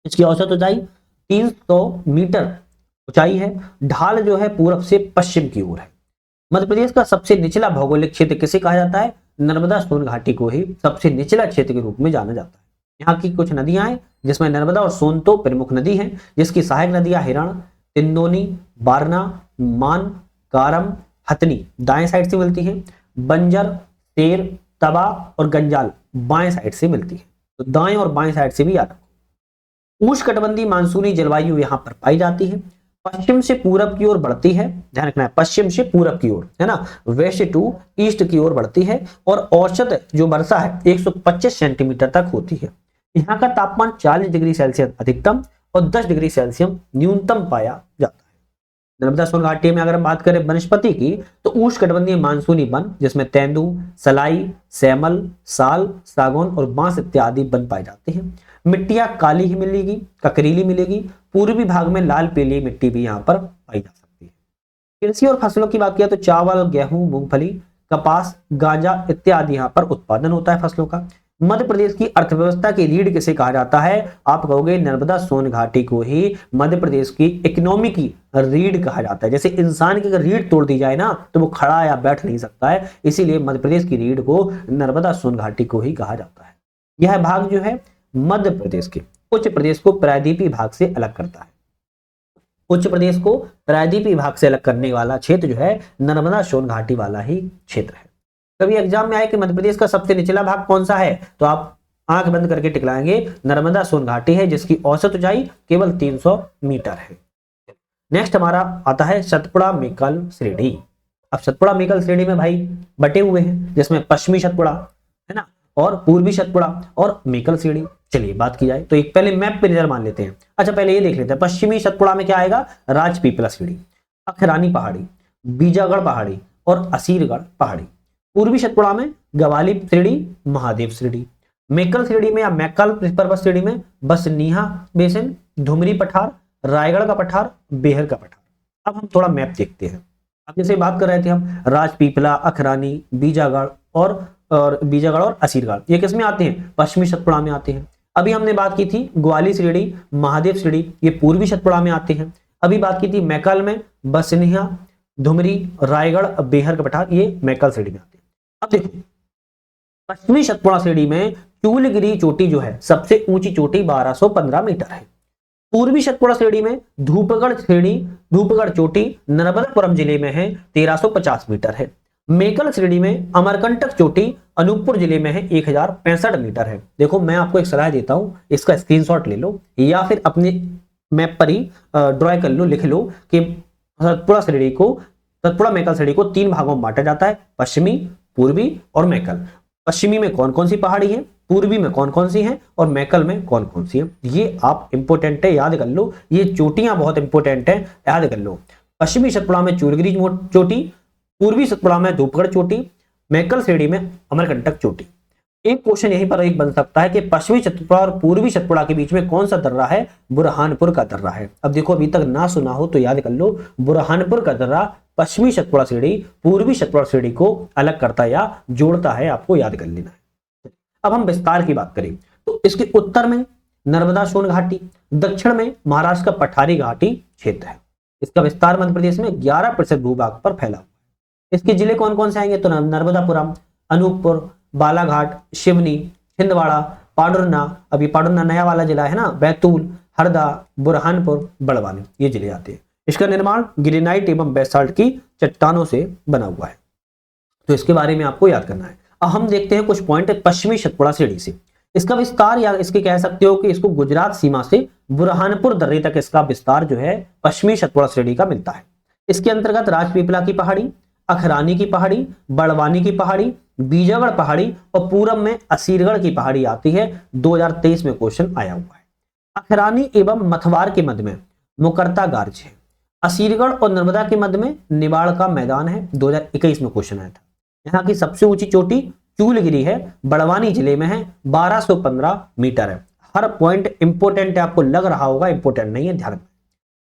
इसकी औसत ऊंचाई 300 मीटर ऊंचाई है। ढाल जो है पूर्व से पश्चिम की ओर है। मध्य प्रदेश का सबसे निचला भौगोलिक क्षेत्र किसे कहा जाता है? नर्मदा सोन घाटी को ही सबसे निचला क्षेत्र के रूप में जाना जाता है। यहाँ की कुछ नदियां हैं जिसमें नर्मदा और सोन तो प्रमुख नदी हैं, जिसकी सहायक नदियां हिरण, तिंदोनी, बारना, मान, कारम, हथनी दाएं साइड से मिलती हैं। बंजर, तेर, तबा और गंजाल बाएं साइड से मिलती है। तो दाएं और बाएं साइड से भी याद रखो। उष्णकटिबंधीय मानसूनी जलवायु यहाँ पर पाई जाती है। पश्चिम से पूरब की ओर बढ़ती है, ध्यान रखना है, पश्चिम से पूरब की ओर, है ना, वेस्ट टू ईस्ट की ओर बढ़ती है और औसत जो वर्षा है 125 सेंटीमीटर तक होती है। यहाँ का तापमान 40 डिग्री सेल्सियस अधिकतम और 10 डिग्री सेल्सियस न्यूनतम पाया जाता है। नर्मदा सोन घाटी में अगर हम बात करें वनस्पति की तो उष्णकटिबंधीय मानसूनी वन जिसमें तेंदू, सलाई, सैमल, साल, सागौन और बांस इत्यादि वन पाए जाते हैं। मिट्टियां काली ही मिलेगी, ककरीली मिलेगी। पूर्वी भाग में लाल पीली मिट्टी भी यहाँ पर पाई जा सकती है। कृषि और फसलों की बात किया तो चावल, गेहूं, मूंगफली, कपास, गांजा इत्यादि यहाँ पर उत्पादन होता है फसलों का। मध्य प्रदेश की अर्थव्यवस्था की रीढ़ किसे कहा जाता है? आप कहोगे नर्मदा सोन घाटी को ही मध्य प्रदेश की इकोनॉमी की रीढ़ कहा जाता है। जैसे इंसान की अगर रीढ़ तोड़ दी जाए ना तो वो खड़ा या बैठ नहीं सकता है, इसीलिए मध्य प्रदेश की रीढ़ को नर्मदा सोन घाटी को ही कहा जाता है। यह भाग जो है मध्य प्रदेश के उच्च प्रदेश को प्रायद्वीपीय भाग से अलग करता है। उच्च प्रदेश को प्रायद्वीपीय भाग से अलग करने वाला क्षेत्र जो है नर्मदा सोन घाटी वाला ही क्षेत्र है। कभी एग्जाम में आए कि मध्य प्रदेश का सबसे निचला भाग कौन सा है तो आप आंख बंद करके टिकलाएंगे नर्मदा सोन घाटी है, जिसकी औसत ऊंचाई केवल 300 मीटर है। नेक्स्ट हमारा आता है सतपुड़ा मेकल श्रेणी। अब सतपुड़ा मेकल श्रेणी में भाई बटे हुए हैं, जिसमें पश्चिमी सतपुड़ा, है ना, और पूर्वी सतपुड़ा और मेकल श्रेणी। चलिए बात की जाए तो एक पहले मैप पे नजर मान लेते हैं। अच्छा पहले ये देख लेते हैं, पश्चिमी सतपुड़ा में क्या आएगा? राजपीपला श्रेणी, अखरानी पहाड़ी, बीजागढ़ पहाड़ी और असीरगढ़ पहाड़ी। पूर्वी सतपुड़ा में गवाली श्रेणी, महादेव श्रेणी। मेकल श्रेणी में या मैकल पर्वत श्रेणी में बसनीहा बेसिन, धुमरी पठार, रायगढ़ का पठार, बेहर का पठार। अब हम थोड़ा मैप देखते हैं। अब जैसे बात कर रहे थे हम राजपीपला, अखरानी, बीजागढ़ और असीरगढ़, ये किस में आते हैं? पश्चिमी सतपुड़ा में आते हैं। अभी हमने बात की थी ग्वाली श्रेणी, महादेव श्रेणी, ये पूर्वी सतपुड़ा में आते हैं। अभी बात की थी मैकल में बसनिया, धुमरी, रायगढ़, बेहर का पठार, ये मैकल श्रेणी में आते हैं। अब देखो पश्चिमी सतपुड़ा श्रेणी में चूलगिरी चोटी जो है सबसे ऊंची चोटी 1215 मीटर है। पूर्वी सतपुड़ा श्रेणी में धूपगढ़ चोटी नर्मदापुरम जिले में है, 1350 मीटर है। मेकल श्रेणी में अमरकंटक चोटी अनूपपुर जिले में है, 1065 मीटर है। देखो मैं आपको एक सलाह देता हूं, इसका स्क्रीनशॉट ले लो या फिर अपने मैप पर ही ड्रॉ कर लो, लिख लो कि सतपुड़ा मेकल श्रेणी को 3 भागों में बांटा जाता है, पश्चिमी, पूर्वी और मेकल। पश्चिमी में कौन कौन सी पहाड़ी है, पूर्वी में कौन कौन सी हैं और मेकल में कौन कौन सी है। ये आप इंपोर्टेंट है, याद कर लो। ये चोटियां बहुत इंपोर्टेंट है, याद कर लो। पश्चिमी सतपुड़ा में चूलगिरी चोटी, पूर्वी सतपुड़ा में धूपगढ़ चोटी, मैकल श्रेणी में अमरकंटक चोटी। एक क्वेश्चन यहीं पर एक बन सकता है कि पश्चिमी सतपुड़ा और पूर्वी सतपुड़ा के बीच में कौन सा दर्रा है? बुरहानपुर का दर्रा है। अब देखो अभी तक ना सुना हो तो याद कर लो, बुरहानपुर का दर्रा पश्चिमी सतपुड़ा श्रेणी पूर्वी सतपुड़ा श्रेणी को अलग करता है या जोड़ता है, आपको याद कर लेना है। अब हम विस्तार की बात करें तो इसके उत्तर में नर्मदा सोन घाटी, दक्षिण में महाराष्ट्र का पठारी घाटी क्षेत्र है। इसका विस्तार मध्य प्रदेश में 11% भूभाग पर फैला हुआ है। इसके जिले कौन कौन से आएंगे? तो नर्मदापुरम, अनूपपुर, बालाघाट, शिवनी, छिंदवाड़ा, पाडुरना, अभी पाडुरना नया वाला जिला है ना, बैतूल, हरदा, बुरहानपुर, बड़वानी, ये जिले आते हैं। इसका निर्माण ग्रेनाइट एवं बेसाल्ट की चट्टानों से बना हुआ है, तो इसके बारे में आपको याद करना है। अब हम देखते हैं कुछ पॉइंट पश्चिमी सतपुड़ा श्रेणी से। इसका विस्तार या इसके कह सकते हो कि इसको गुजरात सीमा से बुरहानपुर दर्रे तक इसका विस्तार जो है पश्चिमी सतपुड़ा श्रेणी का मिलता है। इसके अंतर्गत राजपीपला की पहाड़ी, अखरानी की पहाड़ी, बड़वानी की पहाड़ी, बीजागढ़ पहाड़ी और पूरब में असीरगढ़ की पहाड़ी आती है। 2023 में क्वेश्चन आया हुआ है। अखरानी एवं मथवार के मध्य में मुकरता गार्ज है। असीरगढ़ और नर्मदा के मध्य में निवाड़ का मैदान है। 2021 में क्वेश्चन आया था। यहाँ की सबसे ऊंची चोटी चूलगिरी है, बड़वानी जिले में है, 1215 मीटर है। हर पॉइंट इंपोर्टेंट है, आपको लग रहा होगा इंपोर्टेंट नहीं है, ध्यान रखना।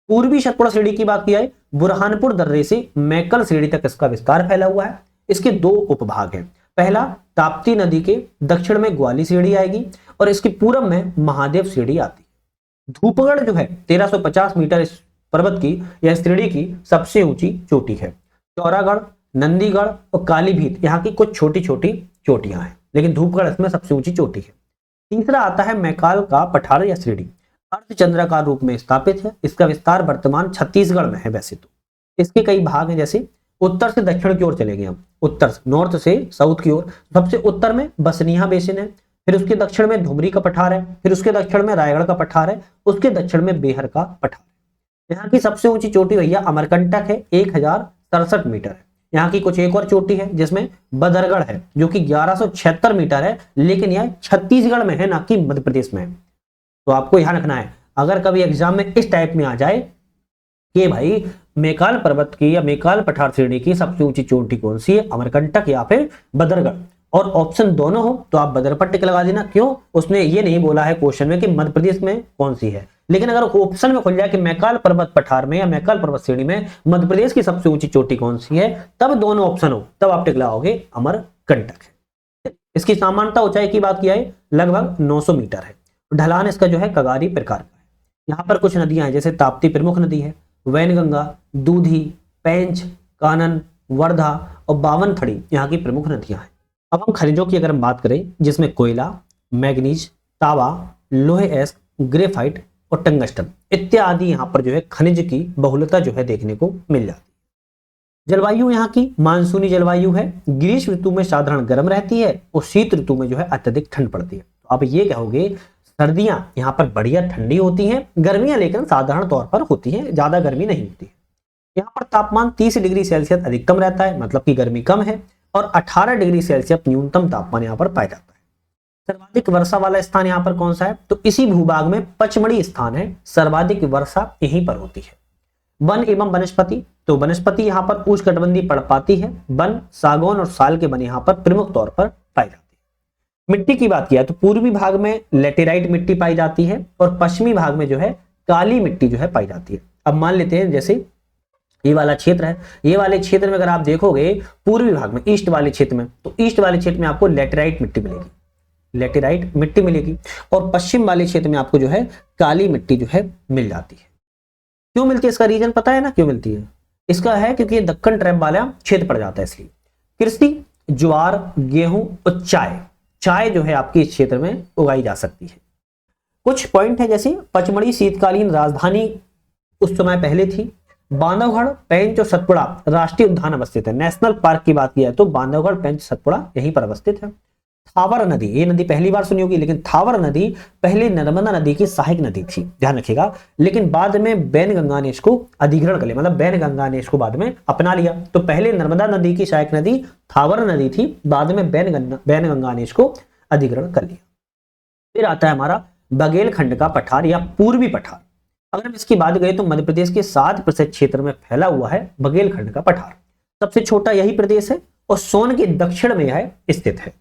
पूर्वी सतपुड़ा श्रेणी की बात की जाए, बुरहानपुर दर्रे से मैकल श्रेणी तक इसका विस्तार फैला हुआ है। इसके दो उपभाग हैं। पहला ताप्ती नदी के दक्षिण में ग्वाली श्रेणी आएगी और इसके पूर्व में महादेव श्रेणी आती है। धूपगढ़ जो है 1350 मीटर इस पर्वत की या श्रेणी की सबसे ऊंची चोटी है। चौरागढ़, नंदीगढ़ और कालीभीत यहाँ की कुछ छोटी छोटी चोटियां हैं, लेकिन धूपगढ़ इसमें सबसे ऊंची चोटी है। तीसरा आता है मैकाल का पठार या श्रेणी, अर्धचंद्राकार रूप में स्थापित है। इसका विस्तार वर्तमान छत्तीसगढ़ में है। वैसे तो इसके कई भाग हैं, जैसे उत्तर से दक्षिण की ओर चलेंगे हम, उत्तर नॉर्थ से साउथ की ओर। सबसे उत्तर में बसनिया बेसिन है, फिर उसके दक्षिण में धुमरी का पठार है, फिर उसके दक्षिण में रायगढ़ का पठार है, उसके दक्षिण में बेहर का पठार है। यहाँ की सबसे ऊंची चोटी भैया अमरकंटक है, 1067 मीटर है। यहाँ की कुछ एक और चोटी है जिसमें बदरगढ़ है जो कि 1176 मीटर है, लेकिन यह छत्तीसगढ़ में है, ना कि मध्य प्रदेश में है। तो आपको ध्यान रखना है, अगर कभी एग्जाम में इस टाइप में आ जाए कि भाई मैकाल पर्वत की या मैकाल पठार श्रेणी की सबसे ऊंची चोटी कौन सी है, अमरकंटक या फिर बदरगढ़, और ऑप्शन दोनों हो तो आप बदर पर टिक लगा देना। क्यों? उसने ये नहीं बोला है क्वेश्चन में कि मध्य प्रदेश में कौन सी है, लेकिन अगर ऑप्शन में खुल जाए कि मैकाल पर्वत पठार में या मैकाल पर्वत श्रेणी में मध्य प्रदेश की सबसे ऊंची चोटी कौन सी है, तब दोनों ऑप्शन हो तब आप टिक लगाओगे अमरकंटक है। इसकी सामान्यता ऊंचाई की बात की जाए लगभग 900 मीटर है। ढलान इसका जो है कगारी प्रकार का है। यहाँ पर कुछ नदियां हैं, जैसे ताप्ती प्रमुख नदी है, वैनगंगा, दूधी, पेंच, कानन, वर्धा और बावनथड़ी यहाँ की प्रमुख नदियां हैं। अब हम खनिजों की अगर हम बात करें, जिसमें कोयला, मैग्नीज, तांबा, लोहे एस्क, ग्रेफाइट और टंगस्टन इत्यादि यहाँ पर जो है खनिज की बहुलता जो है देखने को मिल जाती है। जलवायु यहाँ की मानसूनी जलवायु है। ग्रीष्म ऋतु में साधारण गर्म रहती है और शीत ऋतु में जो है अत्यधिक ठंड पड़ती है। तो आप ये कहोगे सर्दियां यहाँ पर बढ़िया ठंडी होती हैं, गर्मियां लेकिन साधारण तौर पर होती हैं, ज्यादा गर्मी नहीं होती है। यहाँ पर तापमान 30 डिग्री सेल्सियस अधिकतम रहता है, मतलब कि गर्मी कम है, और 18 डिग्री सेल्सियस न्यूनतम तापमान यहाँ पर पाया जाता है। सर्वाधिक वर्षा वाला स्थान यहाँ पर कौन सा है? तो इसी भूभाग में पचमढ़ी स्थान है, सर्वाधिक वर्षा यहीं पर होती है। वन एवं वनस्पति, तो वनस्पति यहाँ पर उष्णकटिबंधीय पर्णपाती है। वन, सागौन और साल के वन यहाँ पर प्रमुख तौर पर पाए जाते हैं। मिट्टी की बात किया तो पूर्वी भाग में लेटेराइट मिट्टी पाई जाती है और पश्चिमी भाग में जो है काली मिट्टी जो है पाई जाती है। अब मान लेते हैं जैसे ये वाला क्षेत्र है, ये वाले क्षेत्र में अगर आप देखोगे पूर्वी भाग में ईस्ट वाले क्षेत्र में, तो ईस्ट वाले क्षेत्र में आपको लेटेराइट मिट्टी मिलेगी, लेटेराइट मिट्टी मिलेगी, और पश्चिम वाले क्षेत्र में आपको जो है काली मिट्टी जो है मिल जाती है। क्यों मिलती है? इसका रीजन पता है ना क्यों मिलती है? इसका है क्योंकि ये दक्कन ट्रैप वाला क्षेत्र पड़ जाता है, इसलिए। कृषि, ज्वार, गेहूं और चाय जो है आपकी इस क्षेत्र में उगाई जा सकती है। कुछ पॉइंट है, जैसे पचमढ़ी शीतकालीन राजधानी उस समय पहले थी। बांधवगढ़, पेंच और सतपुड़ा राष्ट्रीय उद्यान अवस्थित है। नेशनल पार्क की बात की जाए तो बांधवगढ़, पेंच, सतपुड़ा यहीं पर अवस्थित है। थावर नदी, ये नदी पहली बार सुनी होगी, लेकिन थावर नदी पहले नर्मदा नदी की सहायक नदी थी, ध्यान रखिएगा, लेकिन बाद में बैनगंगा ने इसको अधिग्रहण कर लिया, मतलब बैनगंगा ने इसको बाद में अपना लिया। तो पहले नर्मदा नदी की सहायक नदी थावर नदी थी, बाद में बैनगंगा ने इसको अधिग्रहण कर लिया। फिर आता है हमारा बघेलखंड का पठार या पूर्वी पठार। अगर हम इसकी बात करें तो मध्य प्रदेश के 7% क्षेत्र में फैला हुआ है बघेलखंड का पठार। सबसे छोटा यही प्रदेश है और सोन के दक्षिण में यह स्थित है।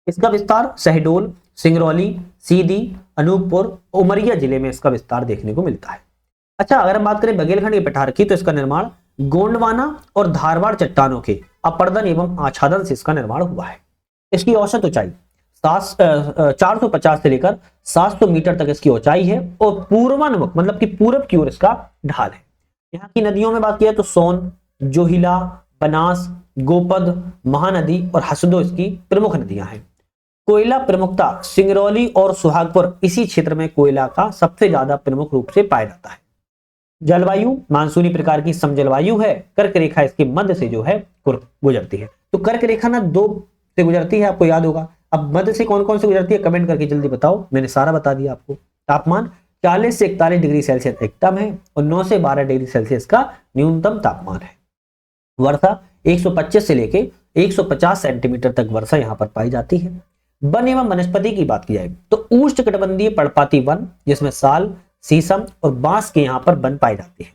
इसका विस्तार शहडोल, सिंगरौली, सीधी, अनूपपुर, उमरिया जिले में इसका विस्तार देखने को मिलता है। अच्छा, अगर हम बात करें बघेलखंड के पठार की तो इसका निर्माण गोंडवाना और धारवाड़ चट्टानों के अपर्दन एवं आच्छादन से इसका निर्माण हुआ है। इसकी औसत ऊंचाई 450 से लेकर 700 मीटर तक इसकी ऊंचाई है और पूर्वानुमुख मतलब कि पूरब की ओर इसका ढाल है। यहाँ की नदियों में बात किया तो सोन, जोहिला, बनास, गोपद, महानदी और हसदो इसकी प्रमुख नदियां हैं। कोयला प्रमुखता सिंगरौली और सुहागपुर इसी क्षेत्र में कोयला का सबसे ज्यादा प्रमुख रूप से पाया जाता है। जलवायु मानसूनी प्रकार की समजलवायु है। कर्क रेखा इसके मध्य से जो है गुजरती है। तो कर्क रेखा ना 2 से गुजरती है, आपको याद होगा। अब मध्य से कौन कौन से गुजरती है कमेंट करके जल्दी बताओ, मैंने सारा बता दिया आपको। तापमान 40 से 41 डिग्री सेल्सियस अधिकतम है और 9 से 12 डिग्री सेल्सियस का न्यूनतम तापमान है। वर्षा 125 से लेके 150 सेंटीमीटर तक वर्षा यहाँ पर पाई जाती है। वन एवं वनस्पति की बात की जाए तो उष्णकटिबंधीय पर्णपाती वन जिसमें साल, शीशम और बांस के यहाँ पर वन पाए जाते हैं।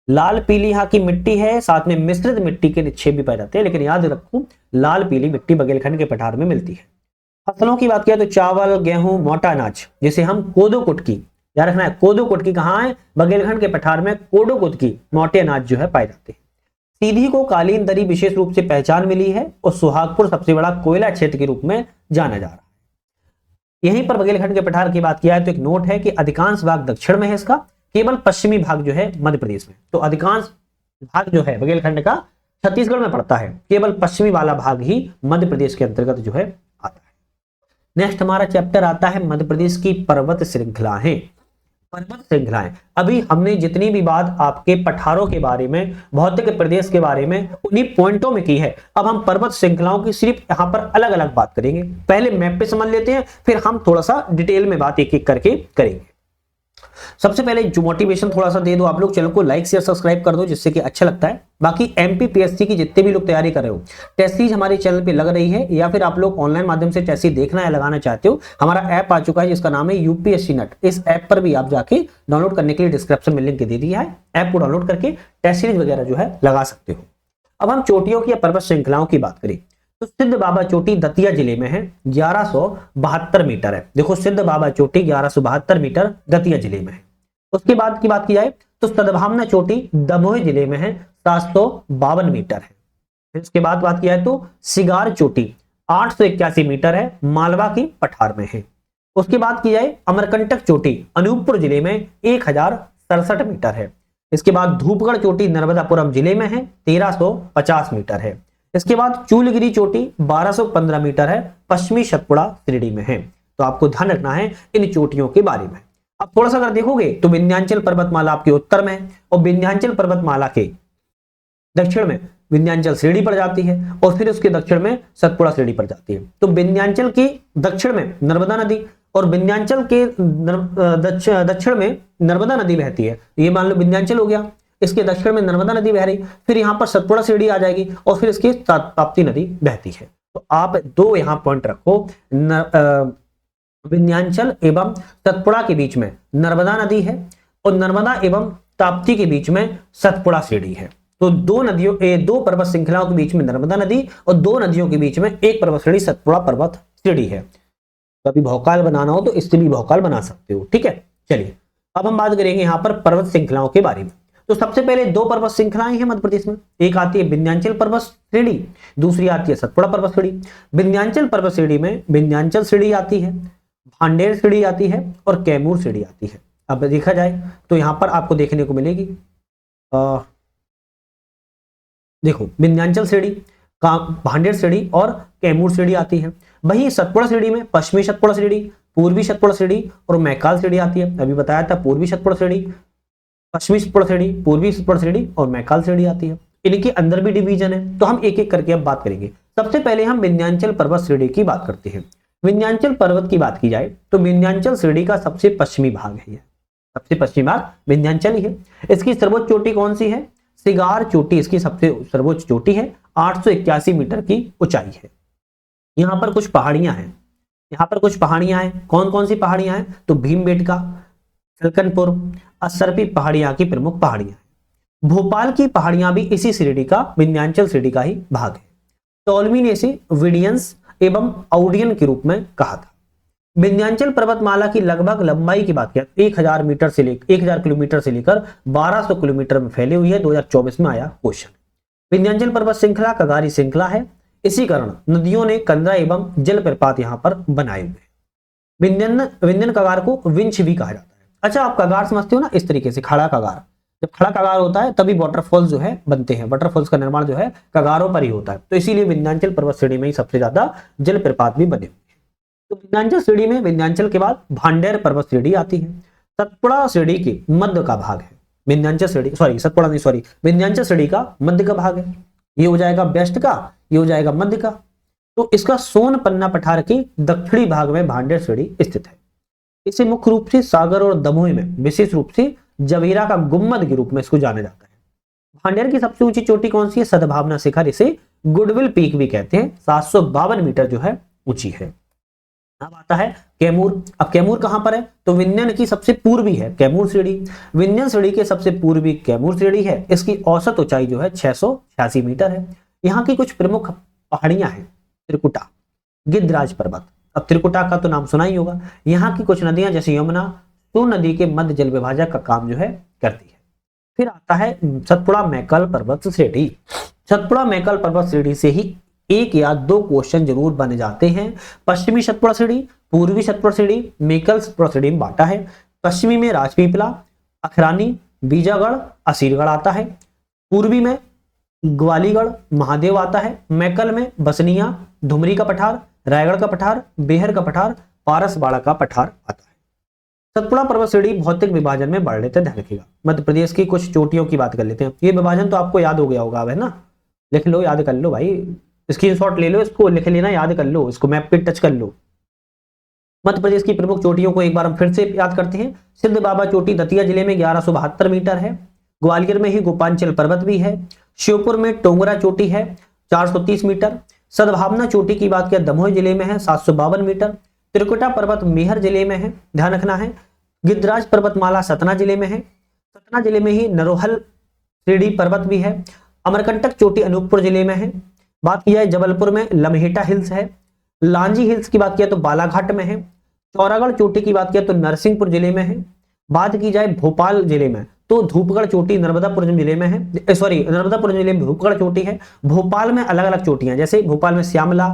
लाल पीली यहाँ की मिट्टी है, साथ में मिश्रित मिट्टी के निक्षेप भी पाए जाते हैं, लेकिन याद रखो लाल पीली मिट्टी बघेलखंड के पठार में मिलती है। फसलों की बात किया तो चावल, गेहूं, मोटा अनाज जिसे हम कोदो कुटकी, याद रखना है कोदो कुटकी कहाँ है, बघेलखंड के पठार में कोदो कुटकी मोटे अनाज जो है पाए जाते हैं। सीधी को कालीन दरी विशेष रूप से पहचान मिली है और सुहागपुर सबसे बड़ा कोयला क्षेत्र के रूप में जाना जा रहा है। यहीं पर बघेलखंड के पठार की बात किया है तो एक नोट है कि अधिकांश भाग दक्षिण में है इसका, केवल पश्चिमी भाग जो है मध्य प्रदेश में। तो अधिकांश भाग जो है बघेलखंड का छत्तीसगढ़ में पड़ता है, केवल पश्चिमी वाला भाग ही मध्य प्रदेश के अंतर्गत जो है आता है। नेक्स्ट हमारा चैप्टर आता है मध्य प्रदेश की पर्वत श्रृंखलाएं। पर्वत श्रृंखलाएं, अभी हमने जितनी भी बात आपके पठारों के बारे में, भौतिक प्रदेश के बारे में उन्हीं पॉइंटों में की है, अब हम पर्वत श्रृंखलाओं की सिर्फ यहाँ पर अलग अलग बात करेंगे। पहले मैप पे समझ लेते हैं, फिर हम थोड़ा सा डिटेल में बात एक एक करके करेंगे। सबसे पहले जो मोटिवेशन थोड़ा सा दे दो, आप लोग चैनल को लाइक शेयर सब्सक्राइब कर दो जिससे कि अच्छा लगता है। बाकी एमपीपीएससी की जितने भी लोग तैयारी कर रहे हो, टेस्ट सीरीज हमारे चैनल पे लग रही है या फिर आप लोग ऑनलाइन माध्यम से टेस्ट सीरीज देखना या लगाना चाहते हो, हमारा ऐप आ चुका है जिसका नाम है यूपीएससी नट। इस ऐप पर भी आप जाके डाउनलोड करने के लिए डिस्क्रिप्शन में लिंक दे दिया है, ऐप को डाउनलोड करके टेस्ट सीरीज वगैरह जो है लगा सकते हो। अब हम चोटियों की या पर्वत श्रृंखलाओं की बात करें तो सिद्ध बाबा चोटी दतिया जिले में है, 1172 मीटर है। देखो सिद्ध बाबा चोटी 1172 मीटर दतिया जिले में है। उसके बाद की बात की जाए तो सद्भावना चोटी दमोह जिले में है, 752 मीटर है। फिर उसके बाद बात की जाए तो सिगार चोटी 881 मीटर है, मालवा की पठार में है। उसके बाद की जाए अमरकंटक चोटी अनूपपुर जिले में 1067 मीटर है। इसके बाद धूपगढ़ चोटी नर्मदापुरम जिले में है, 1350 मीटर है। इसके बाद चूलगिरी चोटी 1215 मीटर है, पश्चिमी सतपुड़ा श्रेणी में है। तो आपको ध्यान रखना है इन चोटियों के बारे में। अब थोड़ा सा अगर देखोगे तो विंध्याचल पर्वतमाला आपके उत्तर में है और विंध्याचल पर्वतमाला के दक्षिण में विंध्याचल श्रेणी पर जाती है और फिर उसके दक्षिण में सतपुड़ा श्रेणी पर जाती है। तो विंध्याचल के दक्षिण में नर्मदा नदी और विंध्याचल के दक्षिण में नर्मदा नदी बहती है। ये मान लो विंध्याचल हो गया, इसके दक्षिण में नर्मदा नदी बह रही, फिर यहाँ पर सतपुड़ा श्रेणी आ जाएगी और फिर इसकी ताप्ती नदी बहती है। तो आप दो यहाँ पॉइंट रखो, विंध्याचल एवं सतपुड़ा के बीच में नर्मदा नदी है और नर्मदा एवं ताप्ती के बीच में सतपुड़ा श्रेणी है। तो दो पर्वत श्रृंखलाओं के बीच में नर्मदा नदी और दो नदियों के बीच में एक पर्वत श्रेणी सतपुड़ा पर्वत श्रेणी है। तो अभी भौकाल बनाना हो तो इससे भी भौकाल बना सकते हो, ठीक है। चलिए अब हम बात करेंगे यहाँ पर पर्वत श्रृंखलाओं के बारे में। तो सबसे पहले दो पर्वत श्रृंखलाएं हैं मध्य प्रदेश में, एक आती है विंध्याचल पर्वत श्रेणी, दूसरी आती है सतपुड़ा पर्वत श्रेणी। विंध्याचल पर्वत श्रेणी में विंध्याचल श्रेणी आती है, भांडेर श्रेणी आती है और कैमूर श्रेणी आती है। अब देखा जाए तो यहां पर आपको देखने को मिलेगी, देखो विंध्याचल श्रेणी, भांडेर श्रेणी और कैमूर श्रेणी आती है। वहीं सतपुड़ा श्रेणी में पश्चिमी सतपुड़ा श्रेणी, पूर्वी सतपुड़ा श्रेणी और मैकाल श्रेणी आती है। अभी बताया था पूर्वी सतपुड़ा श्रेणी, पश्चिमी सतपुड़ा श्रेणी, पूर्वी सतपुड़ा श्रेणी और मैकाल श्रेणी आती है। इनके अंदर भी डिवीजन है, तो हम एक एक करके अब बात करेंगे। सबसे पहले हम विंध्याचल पर्वत श्रेणी की बात करते हैं। विंध्याचल पर्वत की बात की जाए तो विंध्याचल श्रेणी का सबसे पश्चिमी भाग है, सबसे पश्चिमी भाग विंध्याचल ही है। इसकी सर्वोच्च चोटी कौन सी है? सिगार चोटी इसकी सबसे सर्वोच्च चोटी है, 881 मीटर की ऊंचाई है। यहाँ पर कुछ पहाड़ियां हैं, यहाँ पर कुछ पहाड़ियां हैं। कौन कौन सी पहाड़ियां हैं? तो भीमबेटका, सलकनपुर, असरपी पहाड़ियां की प्रमुख पहाड़ियां हैं। भोपाल की पहाड़ियां भी इसी श्रेणी का, विंध्याचल श्रेणी का ही भाग है। टॉलमी ने इसे विडियंस एवं आउडियन के रूप में कहा था। विंध्याचल पर्वतमाला की लगभग लंबाई की बात करें 1000 मीटर से लेकर 1000 किलोमीटर से लेकर 1200 किलोमीटर में फैली हुई है। 2024 में आया क्वेश्चन। विंध्याचल पर्वत श्रृंखला कगारी श्रृंखला है। इसी कारण नदियों ने कंदरा एवं जलप्रपात यहां पर बनाए हुए हैं। विंध्यन कगार को विंच भी कहा जाता है। अच्छा, आप कगार समझते हो ना, इस तरीके से खड़ा कगार, जब खड़ा कगार होता है तभी वाटरफॉल जो है बनते हैं। वाटरफॉल्स का निर्माण जो है कगारों पर ही होता है, तो इसीलिए विंध्याचल पर्वत श्रेणी में ही सबसे ज्यादा जलप्रपात भी बने हुए हैं। तो विंध्याचल श्रेणी में विंध्याचल के बाद भांडेर पर्वत श्रेणी आती है। सतपुड़ा श्रेणी के मध्य का भाग है विंध्याचल श्रेणी, विंध्याचल श्रेणी का मध्य का भाग है। ये हो जाएगा वेस्ट का, ये हो जाएगा मध्य का। तो इसका सोन पन्ना पठार के दक्षिणी भाग में भांडेर श्रेणी स्थित है। इसे मुख्य रूप से सागर और दमोह में विशेष रूप से जवेरा का गुम्मद के रूप में इसको जाना जाता है। भांडेर की सबसे ऊंची चोटी कौन सी है? सद्भावना शिखर, इसे गुडविल पीक भी कहते हैं। 752 मीटर जो है ऊंची है। अब आता है कैमूर। अब कैमूर कहां पर है? तो विंध्यन की सबसे पूर्वी है कैमूर श्रेणी। विंध्यन श्रेणी के सबसे पूर्वी कैमूर श्रेणी है। इसकी औसत ऊंचाई जो है 686 मीटर है। यहाँ की कुछ प्रमुख पहाड़ियां हैं। त्रिकुटा, गिद्धराज पर्वत। अब त्रिकुटा का तो नाम सुना ही होगा। यहाँ की कुछ नदियां जैसे यमुना, सोन नदी के मध्य जल विभाजक का काम जो है करती है। फिर आता है सतपुड़ा मैकल पर्वत श्रेणी। सतपुड़ा मैकल पर्वत श्रेणी से ही एक या दो क्वेश्चन जरूर बने जाते हैं। पश्चिमी सतपुड़ा श्रेणी, पूर्वी सतपुड़ा श्रेणी, मेकल सतपुड़ा श्रेणी में बांटा है। पश्चिमी में राजपीपला, अखरानी, बीजागढ़, असीरगढ़ आता है। पूर्वी में ग्वालीगढ़, महादेव आता है। मैकल में बसनिया, धुमरी का पठार, रायगढ़ का पठार, बेहर का पठार, पारसबाड़ा का पठार आता है। सतपुड़ा पर्वत श्रेणी भौतिक विभाजन में बढ़ लेते हैं, ध्यान रखिएगा। मध्य प्रदेश की कुछ चोटियों की बात कर लेते हैं। ये विभाजन तो आपको याद हो गया होगा, है ना? लिख लो, याद कर लो भाई, स्क्रीनशॉट ले लो, इसको लिख लेना, याद कर लो, इसको मैप पे टच कर लो। मध्य प्रदेश की प्रमुख चोटियों को एक बार हम फिर से याद करते हैं। सिद्ध बाबा चोटी दतिया जिले में 1172 मीटर है। ग्वालियर में ही गोपांचल पर्वत भी है। श्योपुर में टोंगरा चोटी है 430 मीटर। सद्भावना चोटी की बात किया दमोह जिले में है 752 मीटर। त्रिकुटा पर्वत मेहर जिले में है, ध्यान रखना है। गिद्धराज पर्वतमाला सतना जिले में है। सतना जिले में ही नरोहल श्रेणी पर्वत भी है। अमरकंटक चोटी अनूपपुर जिले में है। बात की जाए जबलपुर में लमहेटा हिल्स है। लांजी हिल्स की बात किया तो बालाघाट में है। चौरागढ़ चोटी की बात किया तो नरसिंहपुर जिले में है। बात की जाए भोपाल जिले में तो धूपगढ़ चोटी नर्मदापुर जिले में है, नर्मदापुर जिले में धूपगढ़ चोटी है। भोपाल में अलग अलग चोटियां, जैसे भोपाल में श्यामला,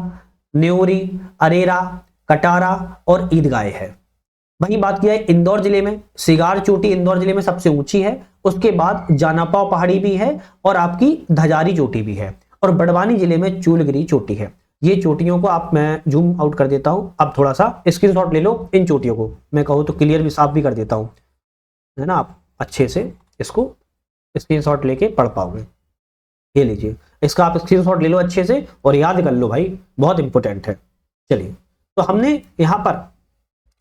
न्योरी, अरेरा, कटारा और ईदगाह है। वहीं बात किया है इंदौर जिले में, सिगार चोटी इंदौर जिले में सबसे ऊंची है। उसके बाद जानापाव पहाड़ी भी है और आपकी धजारी चोटी भी है। और बड़वानी जिले में चूलगिरी चोटी है। ये चोटियों को आप, मैं जूम आउट कर देता हूं, अब थोड़ा सा स्क्रीनशॉट ले लो इन चोटियों को, मैं कहूँ तो क्लियर भी साफ भी कर देता हूं, है ना? आप अच्छे से इसको स्क्रीनशॉट लेके पढ़ पाओगे। ये लीजिए, इसका आप स्क्रीनशॉट ले लो अच्छे से और याद कर लो भाई, बहुत इंपॉर्टेंट है। चलिए, तो हमने यहाँ पर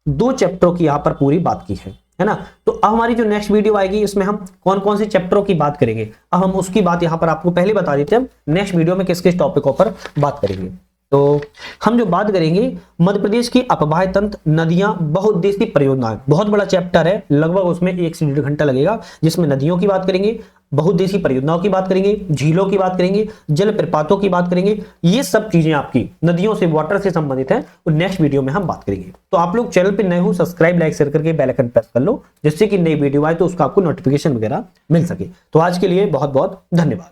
2 चैप्टरों की यहाँ पर पूरी बात की है ना? तो अब हमारी जो नेक्स्ट वीडियो आएगी इसमें हम कौन कौन से चैप्टरों की बात करेंगे, अब हम उसकी बात यहाँ पर आपको पहले बता देते हैं। नेक्स्ट वीडियो में किस किस टॉपिकों पर बात करेंगे। तो हम जो बात करेंगे मध्य प्रदेश की अपवाह तंत्र, नदियां, बहुउद्देशीय परियोजनाएं, बहुत बड़ा चैप्टर है, लगभग उसमें 1 से 1.5 घंटा लगेगा, जिसमें नदियों की बात करेंगे, बहुउद्देशीय परियोजनाओं की बात करेंगे, झीलों की बात करेंगे, जल प्रपातों की बात करेंगे। ये सब चीजें आपकी नदियों से, वाटर से संबंधित है, और नेक्स्ट वीडियो में हम बात करेंगे। तो आप लोग चैनल पे नए हो, सब्सक्राइब, लाइक, शेयर करके बेल आइकन प्रेस कर लो, जिससे कि नई वीडियो आए तो उसका आपको नोटिफिकेशन वगैरह मिल सके। तो आज के लिए बहुत बहुत धन्यवाद।